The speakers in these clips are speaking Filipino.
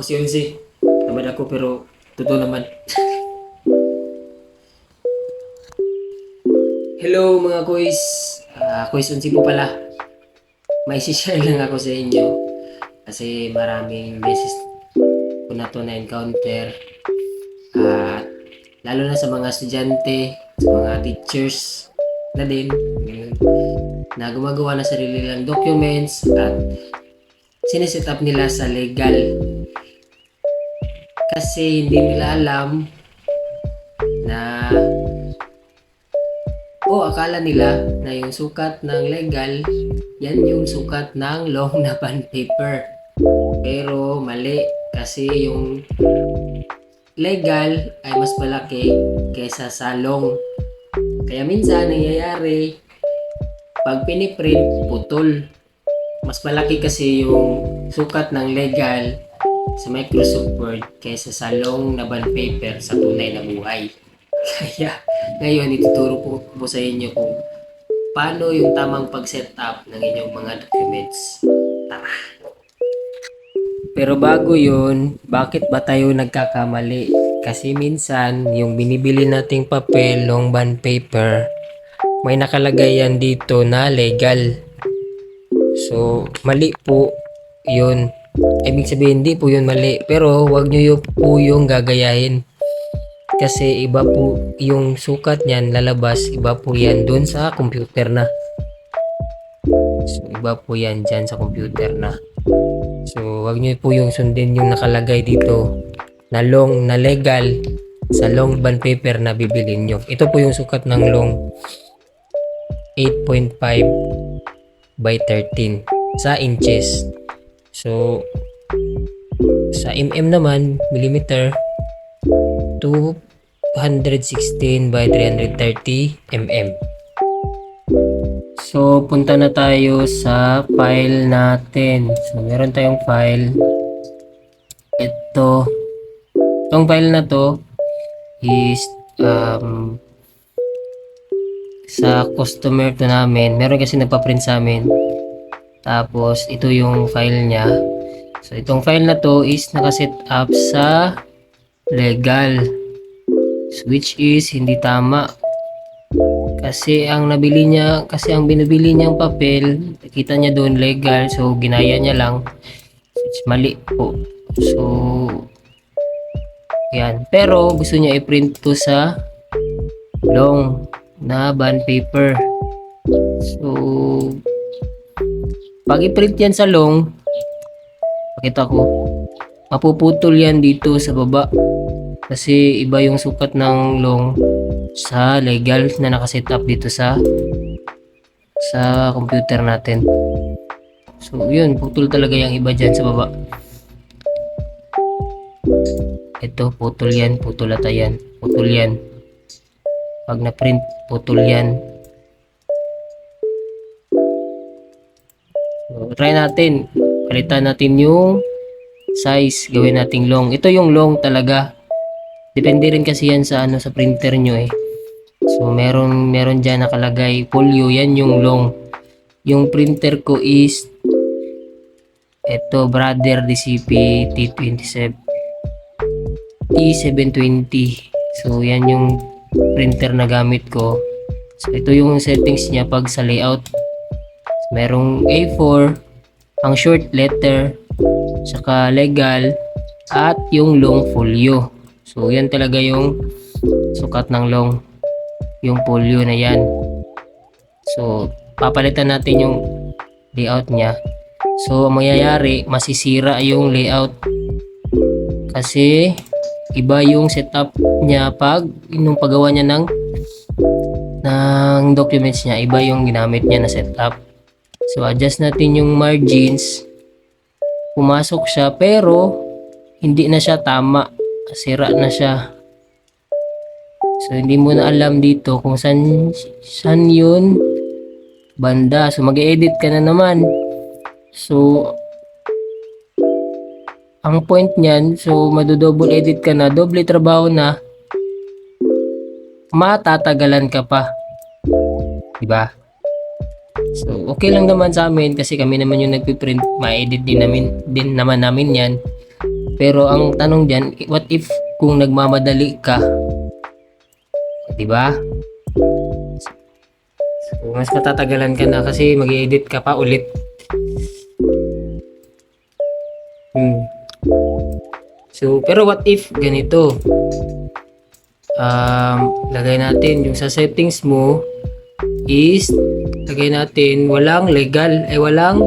Ako si Unsi. Tamad ako pero totoo naman. Hello mga kuys. Kuys Unsi po pala. May share lang ako sa inyo. Kasi maraming beses ko na to na-encounter. At lalo na sa mga estudyante, sa mga teachers na din. Na gumagawa na sarili lang documents at sineset up nila sa legal. Kasi hindi nila alam na akala nila na yung sukat ng legal, yan yung sukat ng long na bond paper. Pero mali kasi yung legal ay mas malaki kaysa sa long. Kaya minsan nangyayari, pag piniprint, putol. Mas malaki kasi yung sukat ng legal sa Microsoft Word kaysa sa long na bond paper sa tunay na buhay. Kaya ngayon ituturo po sa inyo kung paano yung tamang pag-set up ng inyong mga documents. Tara! Pero bago yun, bakit ba tayo nagkakamali? Kasi minsan yung binibili nating papel, long bond paper, may nakalagay yan dito na legal. So mali po yun. Ibig sabihin hindi po yun mali, pero wag nyo po yung gagayahin. Kasi iba po yung sukat niyan lalabas, iba po yan doon sa computer na. So iba po yan dyan sa computer na. So wag nyo po yung sundin yung nakalagay dito na long na legal sa long bond paper na bibilin nyo. Ito po yung sukat ng long 8.5 by 13 sa inches. So sa mm naman, millimeter, 216 by 330 mm. So punta na tayo sa file natin. So meron tayong file. Itong file na to is sa customer to namin. Meron kasi nagpa-print sa amin. Tapos ito yung file niya. So itong file na to is nakaset up sa legal, which is hindi tama. Kasi ang binibili niyang papel, nakita niya doon legal, so ginaya niya lang. It's mali po. So yan. Pero gusto niya i-print to sa long na bond paper. So pag i-print yan sa long, pakita ko, mapuputol yan dito sa baba. Kasi iba yung sukat ng long sa legal na nakaset up dito sa computer natin. So yun, putol talaga yung iba dyan sa baba. Ito, putol yan, putol ata yan, putol yan. Pag na-print, putol yan. So, try natin. Palitan natin yung size. Gawin nating long. Ito yung long talaga. Depende rin kasi yan sa sa printer nyo eh. So meron dyan nakalagay folio. Yan yung long. Yung printer ko is ito, Brother DCP T27 T720. So yan yung printer na gamit ko. So ito yung settings niya pag sa layout. Merong A4, ang short letter, saka legal, at yung long folio. So yan talaga yung sukat ng long, yung folio na yan. So papalitan natin yung layout niya. So ang mangyayari, masisira yung layout kasi iba yung setup niya pag nung paggawa niya ng documents niya, iba yung ginamit niya na setup. So adjust natin yung margins. Pumasok siya pero hindi na siya tama. Sira na siya. So hindi mo na alam dito kung saan yun banda. So mag-edit ka na naman. So ang point niyan, so madodouble edit ka na, doble trabaho na, matatagalan ka pa. Diba? So okay lang naman sa amin kasi kami naman yung nagpiprint, ma-edit din naman namin yan. Pero ang tanong diyan, what if kung nagmamadali ka, 'di ba? So, mas matatagalan ka na kasi mag-edit ka pa ulit. Hmm. So, pero what if ganito? Lagay natin yung sa settings mo is lagay natin walang legal walang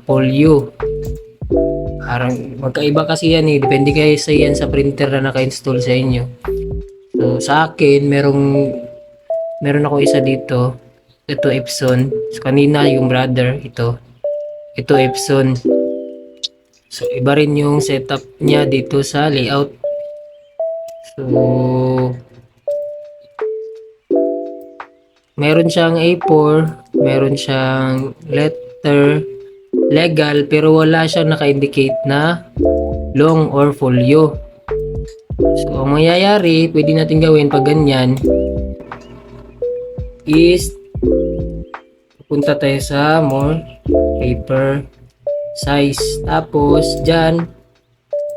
polio. Parang magkaiba kasi yan eh. Depende kayo sa yan sa printer na naka-install sa inyo. So, sa akin, meron ako isa dito. Ito Epson. So, kanina yung brother, ito. Ito Epson. So, iba rin yung setup niya dito sa layout. So, meron siyang A4, meron siyang letter, legal, pero wala siyang naka-indicate na long or folio. So, ang mangyayari, pwede natin gawin pag ganyan is punta tayo sa more paper size. Tapos, dyan,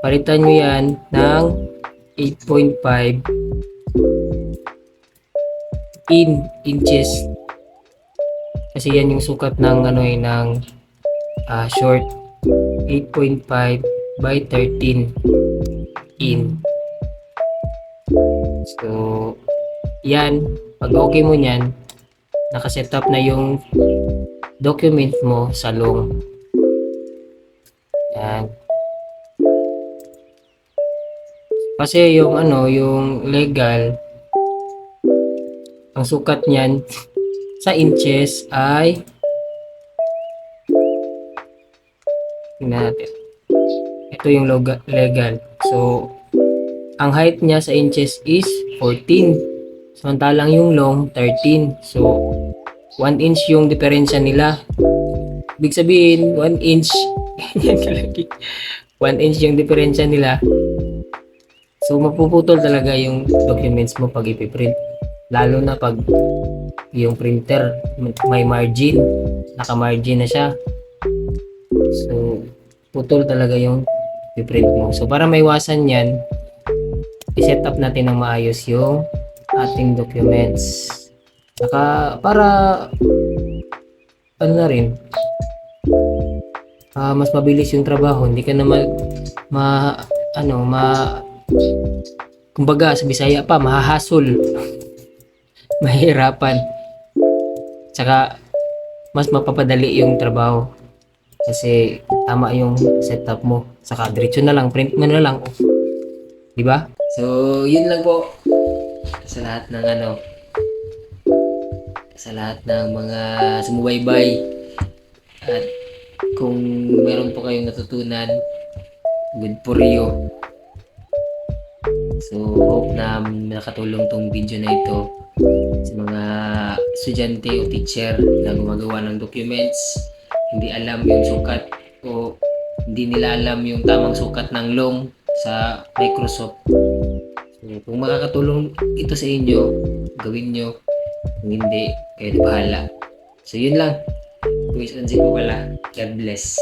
palitan nyo yan ng 8.5 inches. Kasi yan yung sukat ng ng short 8.5 by 13 in. So, yan. Pag okay mo yan, nakaset up na yung document mo sa long. Yan. Kasi yung yung legal, ang sukat niyan sa inches ay tingnan natin. Ito yung legal. So, ang height niya sa inches is 14. Samantalang yung long, 13. So, 1 inch yung diferensya nila. Ibig sabihin, 1 inch. 1 inch yung diferensya nila. So, mapuputol talaga yung documents mo pag ipiprint. Lalo na pag yung printer may margin. Naka-margin na siya. So, putol talaga yung ipiprint mo. So, para maiwasan yan, i-set up natin ng maayos yung ating documents. Saka para na rin mas mabilis yung trabaho, hindi ka na kumbaga sa Bisaya pa mahahasol. Mahirapan. Saka mas mapapadali yung trabaho kasi tama yung setup mo. Saka diretso na lang, print mo na lang. Di ba? So, yun lang po sa lahat ng sa lahat ng mga sumubaybay. At kung meron po kayong natutunan, good for you. So, hope na nakatulong tong video na ito sa mga estudyante o teacher na gumagawa ng documents, hindi alam yung sukat o hindi nila alam yung tamang sukat ng long sa Microsoft. So, kung makakatulong ito sa inyo, gawin nyo. Kung hindi, kayo na bahala. So, yun lang. Quiz and po pala. God bless.